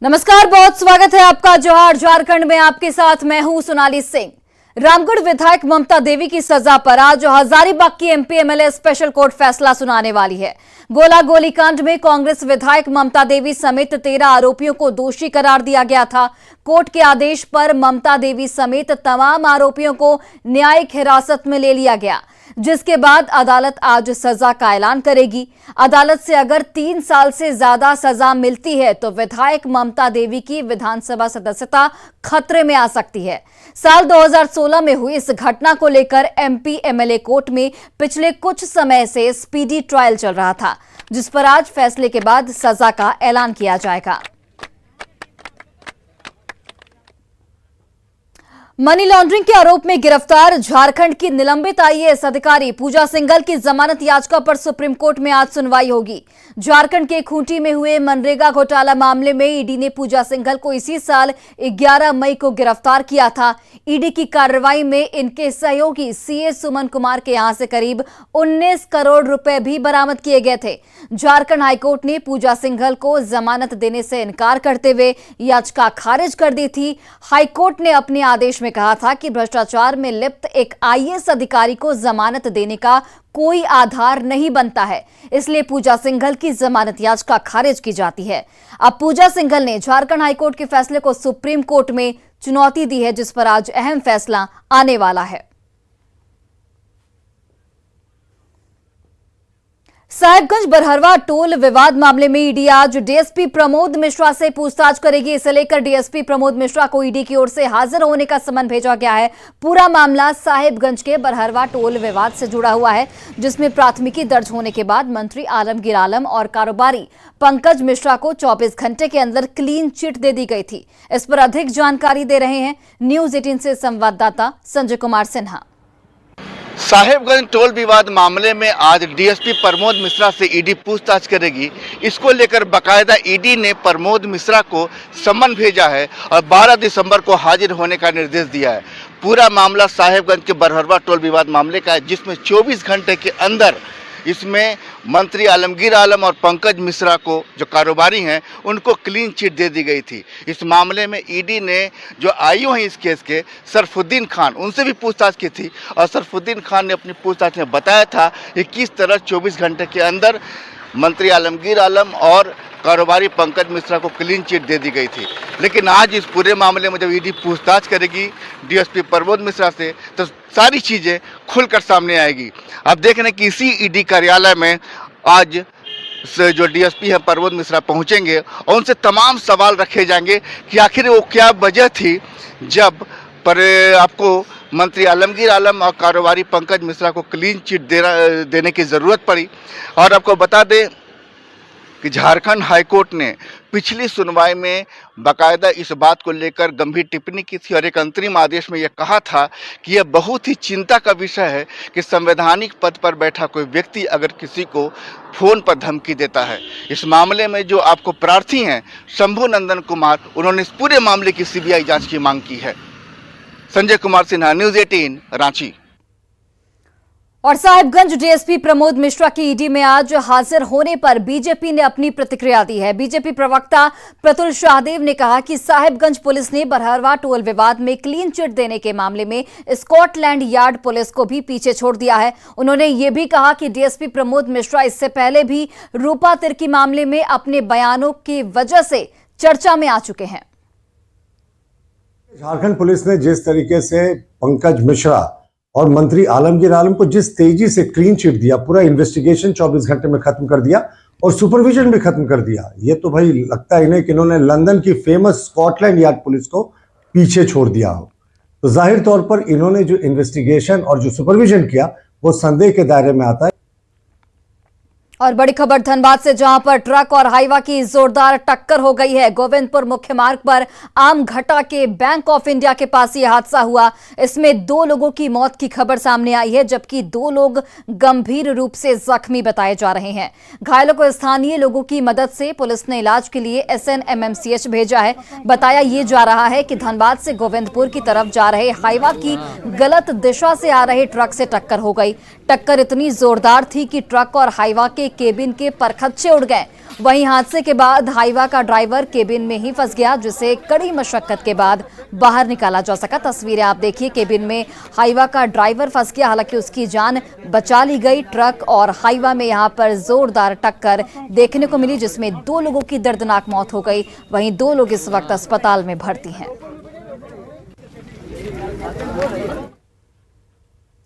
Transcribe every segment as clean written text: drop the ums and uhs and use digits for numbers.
नमस्कार, बहुत स्वागत है आपका जोहार झारखंड में। आपके साथ मैं हूं सोनाली सिंह। रामगढ़ विधायक ममता देवी की सजा पर आज हजारीबाग की एमपी एमएलए स्पेशल कोर्ट फैसला सुनाने वाली है। गोला गोलीकांड में कांग्रेस विधायक ममता देवी समेत 13 आरोपियों को दोषी करार दिया गया था। कोर्ट के आदेश पर ममता देवी समेत तमाम आरोपियों को न्यायिक हिरासत में ले लिया गया, जिसके बाद अदालत आज सजा का ऐलान करेगी। अदालत से अगर 3 साल से ज्यादा सजा मिलती है तो विधायक ममता देवी की विधानसभा सदस्यता खतरे में आ सकती है। साल 2016 में हुई इस घटना को लेकर एमपी एमएलए कोर्ट में पिछले कुछ समय से स्पीडी ट्रायल चल रहा था, जिस पर आज फैसले के बाद सजा का ऐलान किया जाएगा। मनी लॉन्ड्रिंग के आरोप में गिरफ्तार झारखंड की निलंबित आईएएस अधिकारी पूजा सिंघल की जमानत याचिका पर सुप्रीम कोर्ट में आज सुनवाई होगी। झारखंड के खूंटी में हुए मनरेगा घोटाला मामले में ईडी ने पूजा सिंघल को इसी साल 11 मई को गिरफ्तार किया था। ईडी की कार्रवाई में इनके सहयोगी सीए सुमन कुमार के यहां से करीब 19 करोड़ रुपए भी बरामद किए गए थे। झारखंड हाईकोर्ट ने पूजा सिंघल को जमानत देने से इनकार करते हुए याचिका खारिज कर दी थी। हाईकोर्ट ने अपने आदेश में कहा था कि भ्रष्टाचार में लिप्त एक आईएएस अधिकारी को जमानत देने का कोई आधार नहीं बनता है, इसलिए पूजा सिंघल की जमानत याचिका खारिज की जाती है। अब पूजा सिंघल ने झारखंड हाईकोर्ट के फैसले को सुप्रीम कोर्ट में चुनौती दी है, जिस पर आज अहम फैसला आने वाला है। साहिबगंज बरहरवा टोल विवाद मामले में ईडी आज डीएसपी प्रमोद मिश्रा से पूछताछ करेगी। इसे लेकर डीएसपी प्रमोद मिश्रा को ईडी की ओर से हाजिर होने का समन भेजा गया है। पूरा मामला साहिबगंज के बरहरवा टोल विवाद से जुड़ा हुआ है, जिसमें प्राथमिकी दर्ज होने के बाद मंत्री आलमगीर आलम और कारोबारी पंकज मिश्रा को 24 घंटे के अंदर क्लीन चिट दे दी गई थी। इस पर अधिक जानकारी दे रहे हैं न्यूज 18 से संवाददाता संजय कुमार सिन्हा। साहिबगंज टोल विवाद मामले में आज डीएसपी प्रमोद मिश्रा से ईडी पूछताछ करेगी। इसको लेकर बाकायदा ईडी ने प्रमोद मिश्रा को सम्मन भेजा है और 12 दिसंबर को हाजिर होने का निर्देश दिया है। पूरा मामला साहिबगंज के बरहरवा टोल विवाद मामले का है, जिसमें 24 घंटे के अंदर इसमें मंत्री आलमगीर आलम और पंकज मिश्रा को, जो कारोबारी हैं, उनको क्लीन चिट दे दी गई थी। इस मामले में ईडी ने जो आईओ हैं इस केस के, सरफुद्दीन खान, उनसे भी पूछताछ की थी और सरफुद्दीन खान ने अपनी पूछताछ में बताया था कि किस तरह 24 घंटे के अंदर मंत्री आलमगीर आलम और कारोबारी पंकज मिश्रा को क्लीन चिट दे दी गई थी। लेकिन आज इस पूरे मामले में जब ईडी पूछताछ करेगी डीएसपी प्रमोद मिश्रा से, तो सारी चीज़ें खुलकर सामने आएगी। अब देख रहे हैं कि इसी ईडी कार्यालय में आज से जो डीएसपी है प्रमोद मिश्रा पहुंचेंगे और उनसे तमाम सवाल रखे जाएंगे कि आखिर वो क्या वजह थी जब पर आपको मंत्री आलमगीर आलम और कारोबारी पंकज मिश्रा को क्लीन चिट देने की ज़रूरत पड़ी। और आपको बता दें कि झारखंड हाईकोर्ट ने पिछली सुनवाई में बाकायदा इस बात को लेकर गंभीर टिप्पणी की थी और एक अंतरिम आदेश में यह कहा था कि यह बहुत ही चिंता का विषय है कि संवैधानिक पद पर बैठा कोई व्यक्ति अगर किसी को फ़ोन पर धमकी देता है। इस मामले में जो आपको प्रार्थी हैं शंभू नंदन कुमार, उन्होंने इस पूरे मामले की सीबीआई जांच की मांग की है। संजय कुमार सिन्हा, न्यूज़ 18, रांची। और साहिबगंज डीएसपी प्रमोद मिश्रा की ईडी में आज हाजिर होने पर बीजेपी ने अपनी प्रतिक्रिया दी है। बीजेपी प्रवक्ता प्रतुल शाहदेव ने कहा कि साहिबगंज पुलिस ने बरहरवा टोल विवाद में क्लीन चिट देने के मामले में स्कॉटलैंड यार्ड पुलिस को भी पीछे छोड़ दिया है। उन्होंने ये भी कहा कि डीएसपी प्रमोद मिश्रा इससे पहले भी रूपा तिर्की मामले में अपने बयानों की वजह से चर्चा में आ चुके हैं। झारखंड पुलिस ने जिस तरीके से पंकज मिश्रा और मंत्री आलमगीर आलम को जिस तेजी से क्लीन चिट दिया, पूरा इन्वेस्टिगेशन 24 घंटे में खत्म कर दिया और सुपरविजन भी खत्म कर दिया, ये तो भाई लगता है इन्हें कि इन्होंने लंदन की फेमस स्कॉटलैंड यार्ड पुलिस को पीछे छोड़ दिया हो। तो जाहिर तौर पर इन्होंने जो इन्वेस्टिगेशन और जो सुपरविजन किया वो संदेह के दायरे में आता है। और बड़ी खबर धनबाद से, जहां पर ट्रक और हाईवा की जोरदार टक्कर हो गई है। गोविंदपुर मुख्य मार्ग पर आमघटा के बैंक ऑफ इंडिया के पास यह हादसा हुआ। इसमें 2 लोगों की मौत की खबर सामने आई है, जबकि 2 लोग गंभीर रूप से जख्मी बताए जा रहे हैं। घायलों को स्थानीय लोगों की मदद से पुलिस ने इलाज के लिए SNMMCH भेजा है। बताया ये जा रहा है कि धनबाद से गोविंदपुर की तरफ जा रहे हाईवा की गलत दिशा से आ रहे ट्रक से टक्कर हो गई। टक्कर इतनी जोरदार थी कि ट्रक और हाईवा के केबिन के परखच्चे उड़ गए। वहीं हादसे के बाद हाईवा का ड्राइवर केबिन में ही फंस गया, जिसे कड़ी मशक्कत के बाद बाहर निकाला जा सका। तस्वीरें आप देखिए, केबिन में हाईवा का ड्राइवर फंस गया, हालांकि उसकी जान बचा ली गई। ट्रक और हाईवा में यहां पर जोरदार टक्कर देखने को मिली, जिसमें 2 लोगों की दर्दनाक मौत हो गई। वहीं 2 लोग इस वक्त अस्पताल में भर्ती हैं।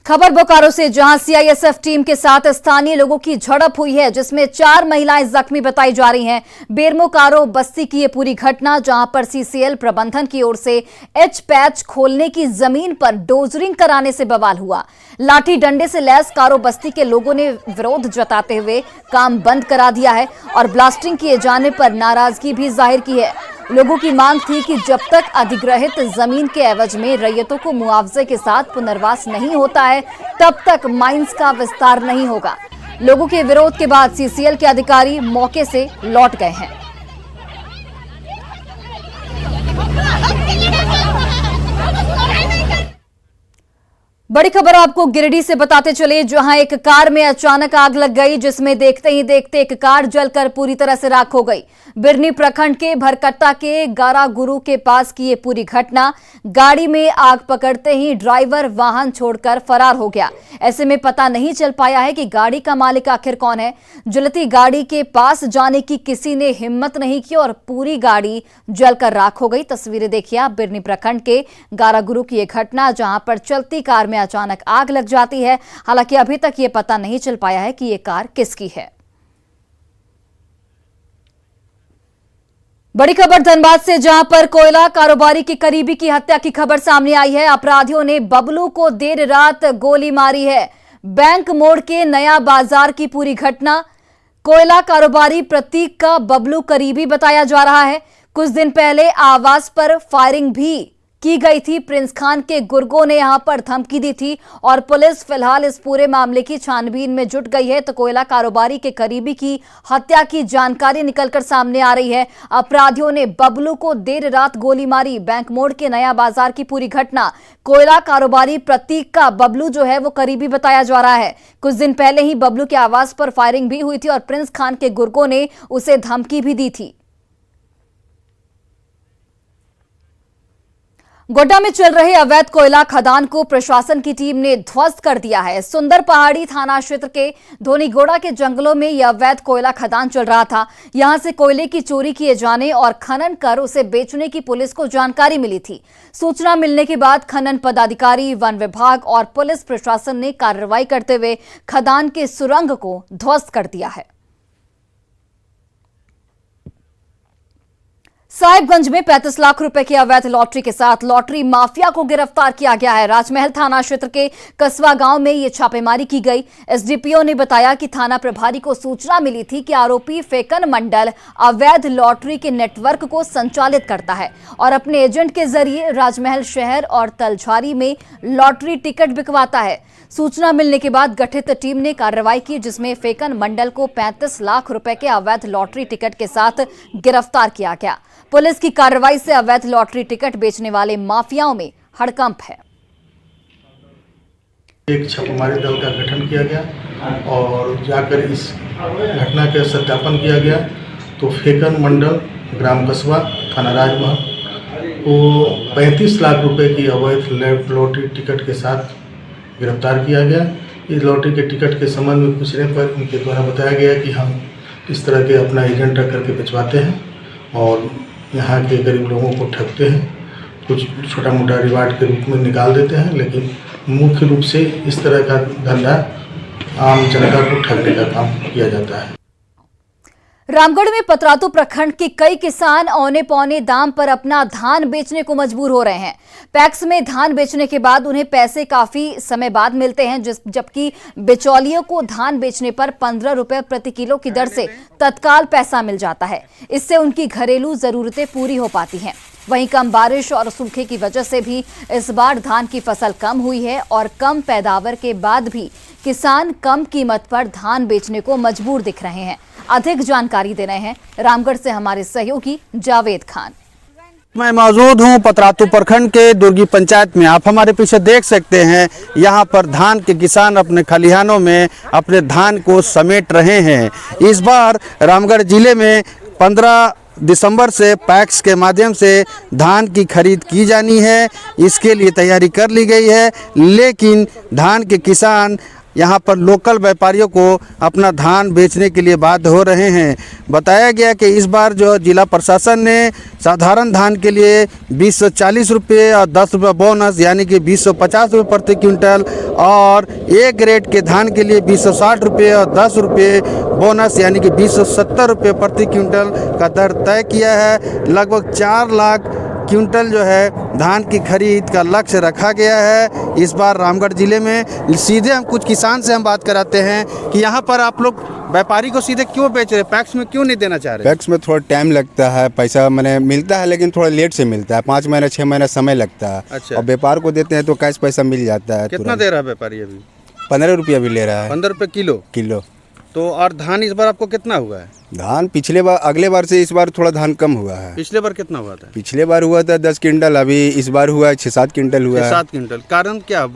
खबर बोकारो से, जहां सीआईएसएफ टीम के साथ स्थानीय लोगों की झड़प हुई है, जिसमें 4 महिलाएं जख्मी बताई जा रही हैं। बेरमो-कारो बस्ती की ये पूरी घटना, जहां पर सीसीएल प्रबंधन की ओर से एच पैच खोलने की जमीन पर डोजरिंग कराने से बवाल हुआ। लाठी डंडे से लैस कारो बस्ती के लोगों ने विरोध जताते हुए काम बंद करा दिया है और ब्लास्टिंग किए जाने पर नाराजगी भी जाहिर की है। लोगों की मांग थी कि जब तक अधिग्रहित जमीन के एवज में रैयतों को मुआवजे के साथ पुनर्वास नहीं होता है, तब तक माइंस का विस्तार नहीं होगा। लोगों के विरोध के बाद सीसीएल के अधिकारी मौके से लौट गए हैं। बड़ी खबर आपको गिरिडीह से बताते चले, जहां एक कार में अचानक आग लग गई, जिसमें देखते ही देखते एक कार जलकर पूरी तरह से राख हो गई। बिरनी प्रखंड के भरकट्टा के गारागुरु के पास की ये पूरी घटना। गाड़ी में आग पकड़ते ही ड्राइवर वाहन छोड़कर फरार हो गया। ऐसे में पता नहीं चल पाया है कि गाड़ी का मालिक आखिर कौन है। जलती गाड़ी के पास जाने की किसी ने हिम्मत नहीं की और पूरी गाड़ी जलकर राख हो गई। तस्वीरें देखिए आप, बिरनी प्रखंड के गारागुरु की यह घटना, जहां पर चलती कार में अचानक आग लग जाती है। हालांकि अभी तक ये पता नहीं चल पाया है कि ये कार किसकी है। बड़ी खबर धनबाद से, जहां पर कोयला कारोबारी की करीबी की हत्या की खबर सामने आई है। अपराधियों ने बबलू को देर रात गोली मारी है। बैंक मोड़ के नया बाजार की पूरी घटना। कोयला कारोबारी प्रतीक का बबलू करीबी बताया जा रहा है। कुछ दिन पहले आवास पर फायरिंग भी की गई थी। प्रिंस खान के गुर्गों ने यहां पर धमकी दी थी और पुलिस फिलहाल इस पूरे मामले की छानबीन में जुट गई है। तो कोयला कारोबारी के करीबी की हत्या की जानकारी निकलकर सामने आ रही है। अपराधियों ने बबलू को देर रात गोली मारी। बैंक मोड़ के नया बाजार की पूरी घटना। कोयला कारोबारी प्रतीक का बबलू जो है वो करीबी बताया जा रहा है। कुछ दिन पहले ही बबलू के आवास पर फायरिंग भी हुई थी और प्रिंस खान के गुर्गों ने उसे धमकी भी दी थी। गोड्डा में चल रहे अवैध कोयला खदान को प्रशासन की टीम ने ध्वस्त कर दिया है। सुंदर पहाड़ी थाना क्षेत्र के धोनीगोड़ा के जंगलों में यह अवैध कोयला खदान चल रहा था। यहां से कोयले की चोरी किए जाने और खनन कर उसे बेचने की पुलिस को जानकारी मिली थी। सूचना मिलने के बाद खनन पदाधिकारी, वन विभाग और पुलिस प्रशासन ने कार्रवाई करते हुए खदान के सुरंग को ध्वस्त कर दिया है। साहिबगंज में 35 लाख रुपए की अवैध लॉटरी के साथ लॉटरी माफिया को गिरफ्तार किया गया है। राजमहल थाना क्षेत्र के कसवा गांव में ये छापेमारी की गई। एसडीपीओ ने बताया कि थाना प्रभारी को सूचना मिली थी कि आरोपी फेकन मंडल अवैध लॉटरी के नेटवर्क को संचालित करता है और अपने एजेंट के जरिए राजमहल शहर और तलझारी में लॉटरी टिकट बिकवाता है। सूचना मिलने के बाद गठित टीम ने कार्रवाई की, जिसमें फेकन मंडल को 35 लाख रुपए के अवैध लॉटरी टिकट के साथ गिरफ्तार किया गया। पुलिस की कार्रवाई से अवैध लॉटरी टिकट बेचने वाले माफियाओं में हड़कंप है। एक छापेमारी दल का गठन किया गया और जाकर इस घटना का सत्यापन किया गया तो फेकन मंडल, ग्राम कसबा, थाना राजमहल को 35 लाख रुपए की अवैध लॉटरी टिकट के साथ गिरफ्तार किया गया। इस लॉटरी के टिकट के संबंध में पूछने पर उनके द्वारा बताया गया कि हम इस तरह के अपना एजेंट रख करके भिजवाते हैं और यहाँ के गरीब लोगों को ठगते हैं, कुछ छोटा मोटा रिवार्ड के रूप में निकाल देते हैं, लेकिन मुख्य रूप से इस तरह का धंधा आम जनता को ठगने का काम किया जाता है। रामगढ़ में पतरातू प्रखंड के कई किसान औने पौने दाम पर अपना धान बेचने को मजबूर हो रहे हैं। पैक्स में धान बेचने के बाद उन्हें पैसे काफी समय बाद मिलते हैं, जबकि बिचौलियों को धान बेचने पर 15 रुपए प्रति किलो की दर से तत्काल पैसा मिल जाता है। इससे उनकी घरेलू जरूरतें पूरी हो पाती हैं। वहीं कम बारिश और सूखे की वजह से भी इस बार धान की फसल कम हुई है और कम पैदावार के बाद भी किसान कम कीमत पर धान बेचने को मजबूर दिख रहे हैं। अधिक जानकारी दे रहे हैं रामगढ़ से हमारे सहयोगी जावेद खान। मैं मौजूद हूं पतरातू प्रखंड के दुर्गी पंचायत में। आप हमारे पीछे देख सकते हैं, यहां पर धान के किसान अपने खलिहानों में अपने धान को समेट रहे हैं। इस बार रामगढ़ जिले में 15 दिसंबर से पैक्स के माध्यम से धान की खरीद की जानी है। इसके लिए तैयारी कर ली गई है, लेकिन धान के किसान यहाँ पर लोकल व्यापारियों को अपना धान बेचने के लिए बाध्य हो रहे हैं। बताया गया कि इस बार जो जिला प्रशासन ने साधारण धान के लिए 2040 रुपये और 10 रुपये बोनस यानी कि 2050 रुपये प्रति क्विंटल, और ए ग्रेड के धान के लिए 2060 रुपये और 10 रुपये बोनस यानी कि 2070 रुपये प्रति क्विंटल का दर तय किया है। लगभग 4 लाख क्विंटल जो है धान की खरीद का लक्ष्य रखा गया है इस बार रामगढ़ जिले में। सीधे हम कुछ किसान से हम बात कराते हैं कि यहाँ पर आप लोग व्यापारी को सीधे क्यों बेच रहे हैं, पैक्स में क्यों नहीं देना चाह रहे? पैक्स में थोड़ा टाइम लगता है, पैसा मैंने मिलता है लेकिन थोड़ा लेट से मिलता है, 5 महीने 6 महीने समय लगता है। अच्छा। और व्यापार को देते हैं तो कैश पैसा मिल जाता है। कितना दे रहा है व्यापारी अभी? 15 रुपया भी ले रहा है। 15 रुपये किलो। तो और धान इस बार आपको कितना हुआ है? धान पिछले बार अगले बार से इस बार थोड़ा धान कम हुआ है। पिछले बार कितना हुआ था? पिछले बार हुआ था 10 क्विंटल, अभी इस बार हुआ है 6-7 क्विंटल हुआ है। 7 क्विंटल। कारण क्या?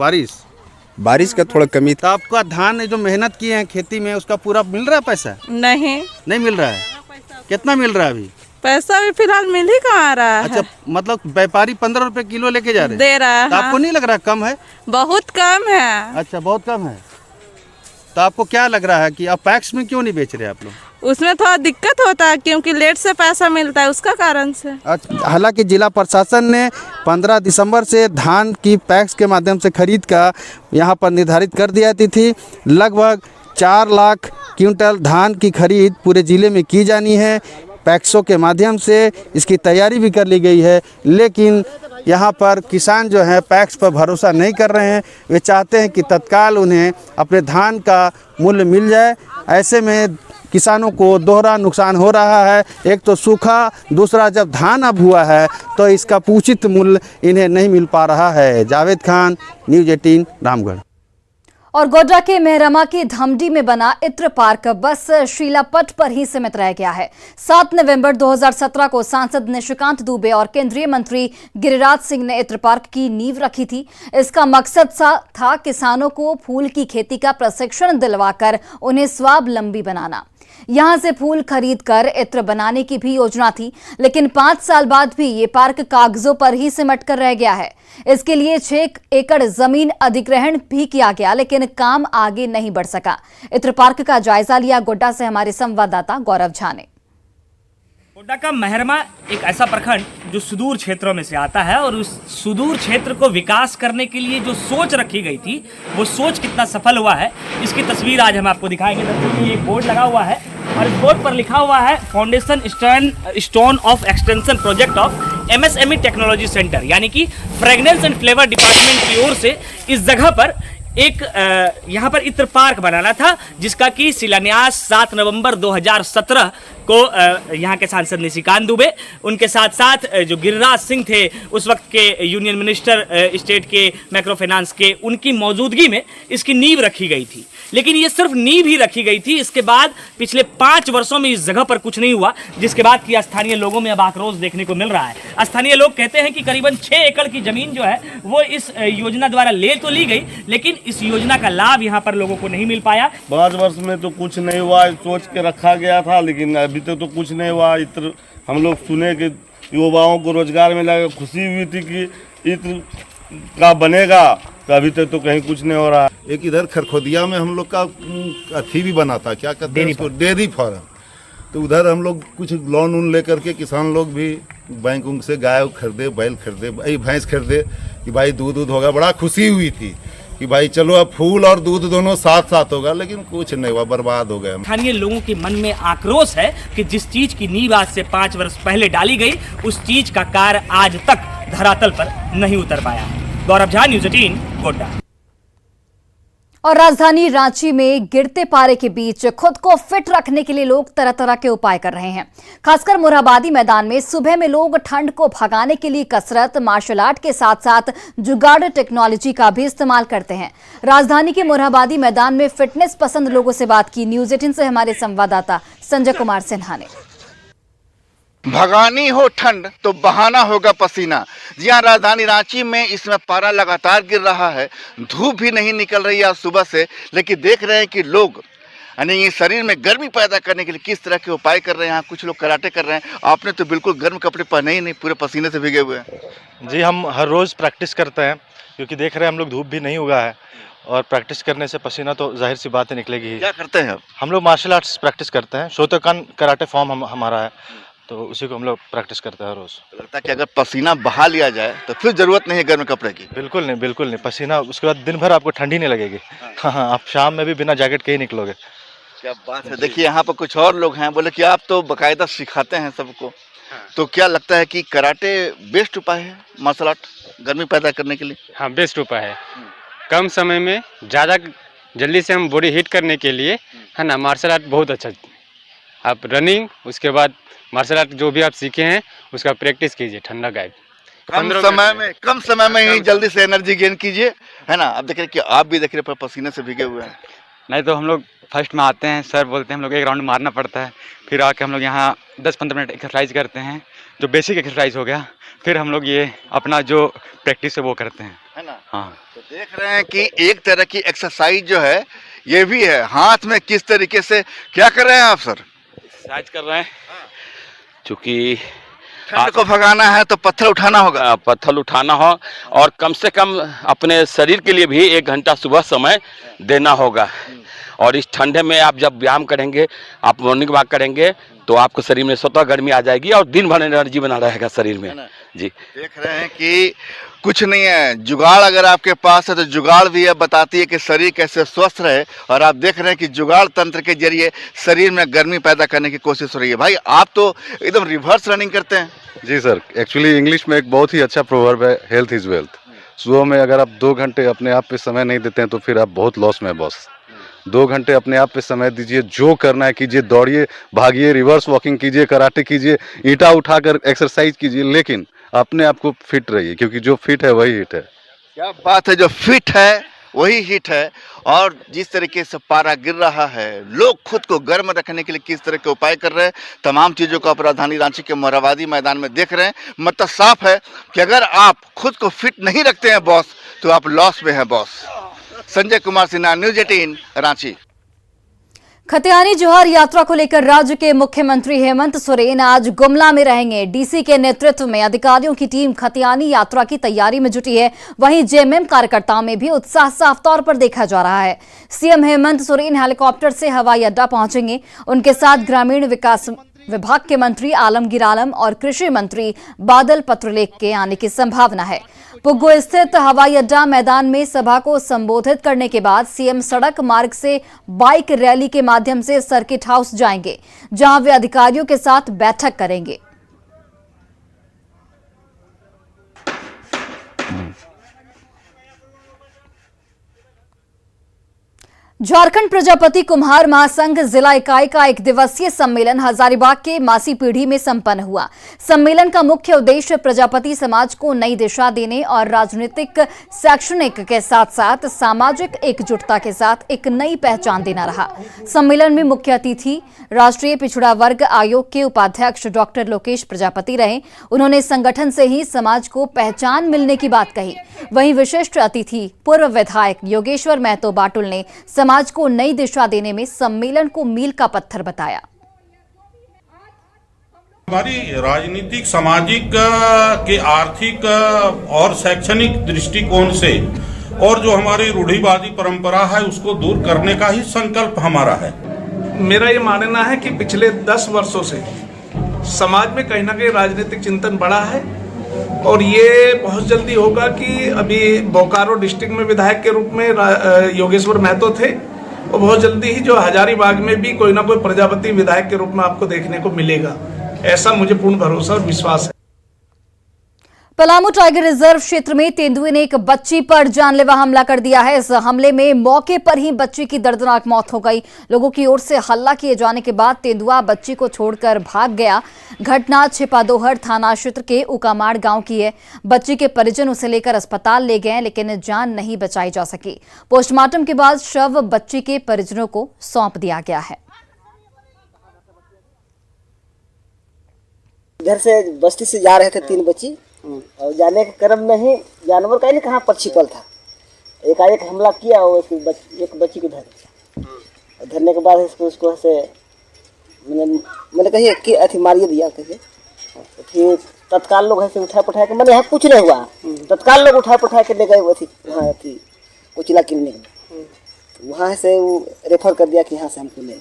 बारिश का थोड़ा कमी तो आपका धान जो मेहनत किए हैं खेती में उसका पूरा मिल रहा है पैसा? नहीं मिल रहा है। कितना मिल रहा है अभी? पैसा भी फिलहाल मिल ही कहाँ रहा है। अच्छा, मतलब व्यापारी 15 रुपए किलो लेके जा रहे हैं? दे रहा है। तो आपको नहीं लग रहा कम है? बहुत कम है। अच्छा, बहुत कम है। तो आपको क्या लग रहा है कि आप पैक्स में क्यों नहीं बेच रहे आप लोग? उसमें थोड़ा दिक्कत होता है क्योंकि लेट से पैसा मिलता है, उसका कारण से। हालांकि जिला प्रशासन ने 15 दिसंबर से धान की पैक्स के माध्यम से खरीद का यहाँ पर निर्धारित कर दिया थी। लगभग 4 लाख क्विंटल धान की खरीद पूरे ज़िले में की जानी है। पैक्सों के माध्यम से इसकी तैयारी भी कर ली गई है, लेकिन यहाँ पर किसान जो है पैक्स पर भरोसा नहीं कर रहे हैं। वे चाहते हैं कि तत्काल उन्हें अपने धान का मूल्य मिल जाए। ऐसे में किसानों को दोहरा नुकसान हो रहा है। एक तो सूखा, दूसरा जब धान अब हुआ है तो इसका उचित मूल्य इन्हें नहीं मिल पा रहा है। जावेद खान, न्यूज़ 18 रामगढ़। और गोड्डा के मेहरमा की धमडी में बना इत्र पार्क बस शीलापट पर ही सीमित रह गया है। 7 नवंबर 2017 को सांसद निशिकांत दुबे और केंद्रीय मंत्री गिरिराज सिंह ने इत्र पार्क की नींव रखी थी। इसका मकसद था किसानों को फूल की खेती का प्रशिक्षण दिलवाकर उन्हें स्वावलंबी बनाना। यहां से फूल खरीदकर इत्र बनाने की भी योजना थी, लेकिन 5 साल बाद भी ये पार्क कागजों पर ही सिमट कर रह गया है। इसके लिए 6 एकड़ जमीन अधिग्रहण भी किया गया, लेकिन काम आगे नहीं बढ़ सका। इत्र पार्क का जायजा लिया गोड्डा से हमारे संवाददाता गौरव झा ने। गोड्डा का मेहरमा एक ऐसा प्रखंड जो सुदूर क्षेत्रों में से आता है, और उस सुदूर क्षेत्र को विकास करने के लिए जो सोच रखी गई थी वो सोच कितना सफल हुआ है इसकी तस्वीर आज हम आपको दिखाएंगे। ये एक बोर्ड लगा हुआ है और इस बोर्ड पर लिखा हुआ है foundation stone of extension project of MSME technology centre, यानी कि फ्रेगनेंस एंड फ्लेवर डिपार्टमेंट की ओर से इस जगह पर एक यहाँ पर इत्र पार्क बनाना था, जिसका कि शिलान्यास 7 नवंबर 2017 को यहाँ के सांसद निशिकांत दुबे, उनके साथ साथ जो गिरिराज सिंह थे उस वक्त के यूनियन मिनिस्टर स्टेट के माइक्रो फाइनेंस के, उनकी मौजूदगी में इसकी नींव रखी गई थी। लेकिन ये सिर्फ नींव ही रखी गई थी। इसके बाद पिछले 5 वर्षों में इस जगह पर कुछ नहीं हुआ, जिसके बाद कि स्थानीय लोगों में अब आक्रोश देखने को मिल रहा है। स्थानीय लोग कहते हैं कि करीबन 6 एकड़ की जमीन जो है वो इस योजना द्वारा ले तो ली गई, लेकिन इस योजना का लाभ यहाँ पर लोगों को नहीं मिल पाया। 5 वर्ष में तो कुछ नहीं हुआ, सोच के रखा गया था, लेकिन अभी तक तो कुछ नहीं हुआ। इत्र हम लोग सुने कि युवाओं को रोजगार मिला, खुशी हुई थी कि इत्र का बनेगा, तो अभी तक तो कहीं कुछ नहीं हो रहा। एक इधर खरखोदिया में हम लोग का अथी भी बना था, क्या कहते हैं उसको, डेयरी फार्म। तो उधर हम लोग कुछ लोन वोन लेकर के किसान लोग भी बैंक उंक से गाय खरीदे, बैल खरीदे, भैंस खरीदे कि भाई दूध होगा। बड़ा खुशी हुई थी कि भाई चलो अब फूल और दूध दोनों साथ साथ होगा, लेकिन कुछ नहीं हुआ, बर्बाद हो गया। स्थानीय लोगों के मन में आक्रोश है कि जिस चीज की नींव आज से 5 वर्ष पहले डाली गई, उस चीज का कार्य आज तक धरातल पर नहीं उतर पाया है। गौरव झा, न्यूज़ 18 गोड्डा। और राजधानी रांची में गिरते पारे के बीच खुद को फिट रखने के लिए लोग तरह तरह के उपाय कर रहे हैं। खासकर मोरहाबादी मैदान में सुबह में लोग ठंड को भगाने के लिए कसरत, मार्शल आर्ट के साथ साथ जुगाड़ टेक्नोलॉजी का भी इस्तेमाल करते हैं। राजधानी के मोरहाबादी मैदान में फिटनेस पसंद लोगों से बात की न्यूज़ 18 से हमारे संवाददाता संजय कुमार सिन्हा ने। भगानी हो ठंड तो बहाना होगा पसीना। जी हाँ, राजधानी रांची में इसमें पारा लगातार गिर रहा है, धूप भी नहीं निकल रही है आज सुबह से, लेकिन देख रहे हैं कि लोग यानी ये शरीर में गर्मी पैदा करने के लिए किस तरह के उपाय कर रहे हैं। यहाँ कुछ लोग कराटे कर रहे हैं, आपने तो बिल्कुल गर्म कपड़े पहने ही नहीं, पूरे पसीने से भीगे हुए हैं। जी, हम हर रोज़ प्रैक्टिस करते हैं क्योंकि देख रहे हैं हम लोग धूप भी नहीं उगा है और प्रैक्टिस करने से पसीना तो जाहिर सी बात है निकलेगी ही। क्या करते हैं हम लोग मार्शल आर्ट्स प्रैक्टिस करते हैं, शोतोकान कराटे फॉर्म हमारा है, तो उसी को हम लोग प्रैक्टिस करते हैं रोज़। लगता है कि अगर पसीना बहा लिया जाए तो फिर ज़रूरत नहीं है गर्म कपड़े की। बिल्कुल नहीं, बिल्कुल नहीं। पसीना उसके बाद दिन भर आपको ठंडी नहीं लगेगी। हाँ, आप शाम में भी बिना जैकेट के ही निकलोगे। क्या बात है। देखिए यहाँ पर कुछ और लोग हैं, बोले कि आप तो बाकायदा सिखाते हैं सबको, तो क्या लगता है कि कराटे बेस्ट उपाय है मार्शल आर्ट गर्मी पैदा करने के लिए? हाँ, बेस्ट उपाय है। कम समय में ज़्यादा जल्दी से हम बॉडी हीट करने के लिए, है ना, मार्शल आर्ट बहुत अच्छा। आप रनिंग, उसके बाद मार्शल आर्ट जो भी आप सीखे हैं उसका प्रैक्टिस कीजिए, ठंडा गायब। कम समय में ही जल्दी से एनर्जी गेन कीजिए, है ना। अब देख रहे कि आप भी देख रहे पसीने से भीगे हुए हैं। नहीं तो हम लोग फर्स्ट में आते हैं, सर बोलते हैं हम लोग एक राउंड मारना पड़ता है, फिर आके हम लोग यहाँ 10-15 मिनट एक्सरसाइज करते हैं, जो बेसिक एक्सरसाइज हो गया, फिर हम लोग ये अपना जो प्रैक्टिस है वो करते हैं, है ना। हाँ, तो देख रहे हैं कि एक तरह की एक्सरसाइज जो है ये भी है। हाथ में किस तरीके से क्या कर रहे हैं आप सर? एक्सरसाइज कर रहे हैं, चूँकि ठंड को भगाना है तो पत्थर उठाना होगा, पत्थर उठाना हो और कम से कम अपने शरीर के लिए भी 1 घंटा सुबह समय देना होगा। और इस ठंडे में आप जब व्यायाम करेंगे, आप मॉर्निंग वॉक करेंगे, तो आपको शरीर में स्वतः गर्मी आ जाएगी और दिन भर एनर्जी बना रहेगा शरीर में। जी, देख रहे हैं कि कुछ नहीं है, जुगाड़ अगर आपके पास है तो जुगाड़ भी है, बताती है कि शरीर कैसे स्वस्थ रहे। और आप देख रहे हैं कि जुगाड़ तंत्र के जरिए शरीर में गर्मी पैदा करने की कोशिश हो रही है। भाई आप तो एकदम रिवर्स रनिंग करते हैं। जी सर, एक्चुअली इंग्लिश में एक बहुत ही अच्छा प्रोवर्ब है, हेल्थ इज़ वेल्थ। सुबह में अगर आप 2 घंटे अपने आप पे समय नहीं देते हैं तो फिर आप बहुत लॉस में बॉस। 2 घंटे अपने आप पे समय दीजिए, जो करना है कीजिए, दौड़िए, भागिए, रिवर्स वॉकिंग कीजिए, कराटे कीजिए, ईंटा उठाकर एक्सरसाइज कीजिए, लेकिन अपने आप को फिट रहिए, क्योंकि जो फिट है वही हिट है। क्या बात है, जो फिट है वही हिट है। और जिस तरीके से पारा गिर रहा है, लोग खुद को गर्म रखने के लिए किस तरह के उपाय कर रहे हैं, तमाम चीज़ों को आप राजधानी रांची के मोरहाबादी मैदान में देख रहे हैं। मतलब साफ है कि अगर आप खुद को फिट नहीं रखते हैं बॉस, तो आप लॉस में हैं बॉस। संजय कुमार सिन्हा, न्यूज़ 18 रांची। खतियानी जोहर यात्रा को लेकर राज्य के मुख्यमंत्री हेमंत सोरेन आज गुमला में रहेंगे। डीसी के नेतृत्व में अधिकारियों की टीम खतियानी यात्रा की तैयारी में जुटी है। वहीं जेएमएम कार्यकर्ताओं में भी उत्साह साफ तौर पर देखा जा रहा है। सीएम हेमंत सोरेन हेलीकॉप्टर से हवाई अड्डा पहुंचेंगे। उनके साथ ग्रामीण विकास विभाग के मंत्री आलमगीर आलम और कृषि मंत्री बादल पत्रलेख के आने की संभावना है। पुग्गो स्थित हवाई अड्डा मैदान में सभा को संबोधित करने के बाद सीएम सड़क मार्ग से बाइक रैली के माध्यम से सर्किट हाउस जाएंगे, जहां वे अधिकारियों के साथ बैठक करेंगे। झारखंड प्रजापति कुम्हार महासंघ जिला इकाई का 1 दिवसीय सम्मेलन हजारीबाग के मासी पीढ़ी में संपन्न हुआ। सम्मेलन का मुख्य उद्देश्य प्रजापति समाज को नई दिशा देने और राजनीतिक, शैक्षणिक के साथ साथ सामाजिक एकजुटता के साथ एक नई पहचान देना रहा। सम्मेलन में मुख्य अतिथि राष्ट्रीय पिछड़ा वर्ग आयोग के उपाध्यक्ष डॉक्टर लोकेश प्रजापति रहे। उन्होंने संगठन से ही समाज को पहचान मिलने की बात कही। वहीं विशिष्ट अतिथि पूर्व विधायक योगेश्वर महतो बाटुल ने समाज को नई दिशा देने में सम्मेलन को मील का पत्थर बताया। हमारी राजनीतिक, सामाजिक के आर्थिक और शैक्षणिक दृष्टिकोण से और जो हमारी रूढ़िवादी परंपरा है उसको दूर करने का ही संकल्प हमारा है। मेरा ये मानना है कि पिछले 10 वर्षों से समाज में कहीं ना कहीं राजनीतिक चिंतन बढ़ा है और ये बहुत जल्दी होगा कि अभी बोकारो डिस्ट्रिक्ट में विधायक के रूप में योगेश्वर महतो थे और बहुत जल्दी ही जो हजारीबाग में भी कोई ना कोई प्रजापति विधायक के रूप में आपको देखने को मिलेगा। ऐसा मुझे पूर्ण भरोसा और विश्वास है। पलामू टाइगर रिजर्व क्षेत्र में तेंदुए ने एक बच्ची पर जानलेवा हमला कर दिया है। इस हमले में मौके पर ही बच्ची की दर्दनाक मौत हो गई। लोगों की ओर से हल्ला किए जाने के बाद तेंदुआ बच्ची को छोड़कर भाग गया। घटना छिपादोहर थाना क्षेत्र के उकामाड़ गांव की है। बच्ची के परिजन उसे लेकर अस्पताल ले गए, लेकिन जान नहीं बचाई जा सकी। पोस्टमार्टम के बाद शव बच्ची के परिजनों को सौंप दिया गया है। इधर से बस्ती से जा रहे थे 3 बच्ची और जाने के क्रम में ही जानवर का नहीं कहाँ पर छिपल था, एकाएक हमला किया और एक बच्ची को धर दिया। धरने के बाद उसको से मैंने कहिए कि अथी मारिए दिया कहिए, तो फिर तत्काल लोग ऐसे उठा पठा के, मैंने यहाँ कुछ नहीं हुआ, तत्काल लोग उठा पठा के ले गए अथी वहाँ अथी कोचिला क्लिनिक में, तो वहाँ से वो रेफर कर दिया कि यहाँ से हमको नहीं।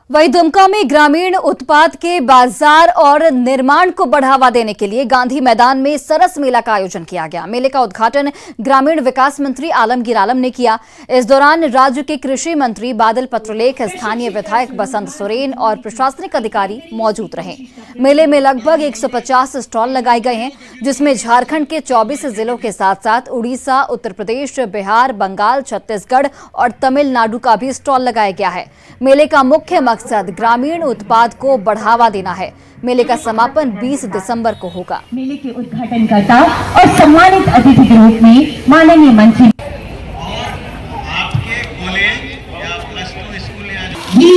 वहीं दुमका में ग्रामीण उत्पाद के बाजार और निर्माण को बढ़ावा देने के लिए गांधी मैदान में सरस मेला का आयोजन किया गया। मेले का उद्घाटन ग्रामीण विकास मंत्री आलमगीर आलम ने किया। इस दौरान राज्य के कृषि मंत्री बादल पत्रलेख, स्थानीय विधायक बसंत सोरेन और प्रशासनिक अधिकारी मौजूद रहे। मेले में लगभग 150 स्टॉल लगाए गए हैं, जिसमें झारखंड के 24 जिलों के साथ साथ उड़ीसा, उत्तर प्रदेश, बिहार, बंगाल, छत्तीसगढ़ और तमिलनाडु का भी स्टॉल लगाया गया है। मेले का मुख्य मकसद ग्रामीण उत्पाद को बढ़ावा देना है। मेले का समापन 20 दिसंबर को होगा। मेले के उद्घाटनकर्ता और सम्मानित अतिथि के रूप में माननीय मंत्री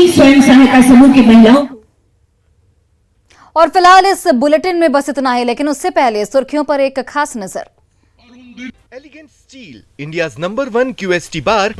स्वयं सहायता समूह की महिलाओं। और फिलहाल इस बुलेटिन में बस इतना है, लेकिन उससे पहले सुर्खियों पर एक खास नजर। Elegant steel, India's number 1 QST बार।